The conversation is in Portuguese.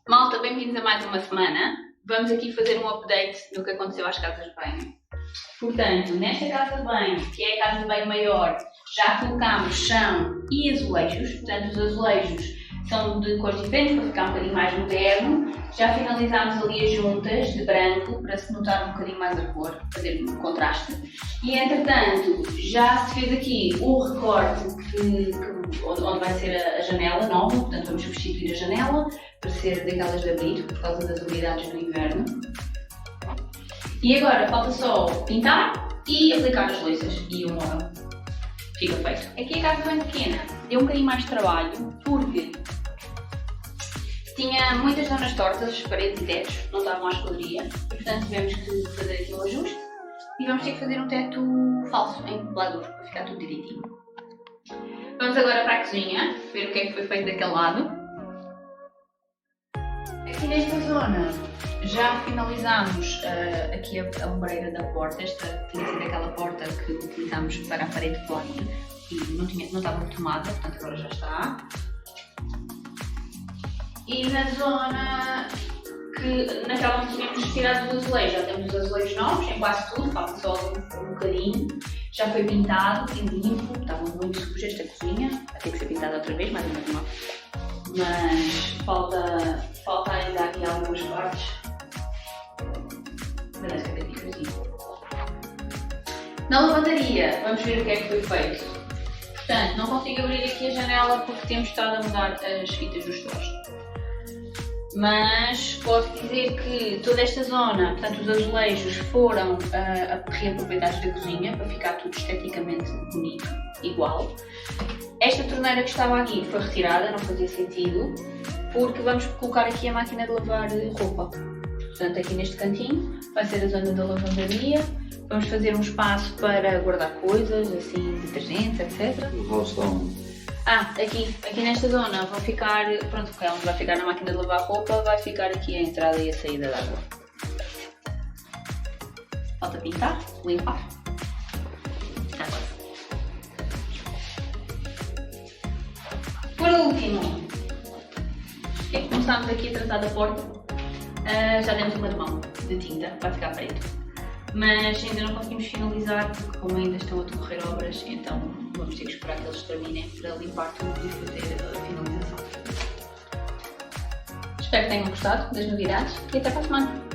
Malta, bem-vindos a mais uma semana. Vamos aqui fazer um update do que aconteceu às casas de banho. Portanto, nesta casa de banho, que é a casa de banho maior, já colocámos chão e azulejos. Portanto, os azulejos são de cores diferentes para ficar um bocadinho mais moderno. Já finalizámos ali as juntas de branco para se notar um bocadinho mais a cor, fazer um contraste. E entretanto, já se fez aqui o recorte onde vai ser a janela nova, portanto vamos substituir a janela para ser daquelas de abril por causa das umidades do inverno. E agora falta só pintar e aplicar as louças e o móvel. Fica feito. Aqui a casa bem pequena, deu um bocadinho mais de trabalho porque tinha muitas zonas tortas, as paredes e tetos não estavam à esquadria e portanto tivemos que fazer aqui um ajuste e vamos ter que fazer um teto falso em pelador para ficar tudo direitinho. Vamos agora para a cozinha, ver o que é que foi feito daquele lado. Aqui nesta zona já finalizámos aqui a ombreira da porta. Esta tinha sido aquela porta que utilizámos para a parede plana e não estava retomada, portanto agora já está. E na zona que naquela onde tínhamos retirado os azulejos, já temos os azulejos novos, em quase tudo, falta só um bocadinho. Já foi pintado e limpo, estava muito suja esta cozinha, vai ter que ser pintada outra vez, mais uma vez. Mas falta ainda aqui algumas partes. Mas é bem difícil. Na lavandaria, vamos ver o que é que foi feito. Portanto, não consigo abrir aqui a janela porque temos estado a mudar as fitas dos stores. Mas posso dizer que toda esta zona, portanto os azulejos foram reaproveitados da cozinha para ficar tudo esteticamente bonito, igual. Esta torneira que estava aqui foi retirada, não fazia sentido, porque vamos colocar aqui a máquina de lavar roupa. Portanto aqui neste cantinho vai ser a zona da lavandaria. Vamos fazer um espaço para guardar coisas, assim, detergentes, etc. O rosto aqui nesta zona vão ficar, pronto, que é onde vai ficar na máquina de lavar roupa, vai ficar aqui a entrada e a saída da água. Falta pintar, limpar. Está quase. Por último, é que começámos aqui a tratar da porta. Já demos uma de mão de tinta, vai ficar preto. Mas ainda não conseguimos finalizar porque como ainda estão a decorrer obras, então vamos ter que esperar que eles terminem para limpar tudo e fazer a finalização. Espero que tenham gostado das novidades e até para a semana!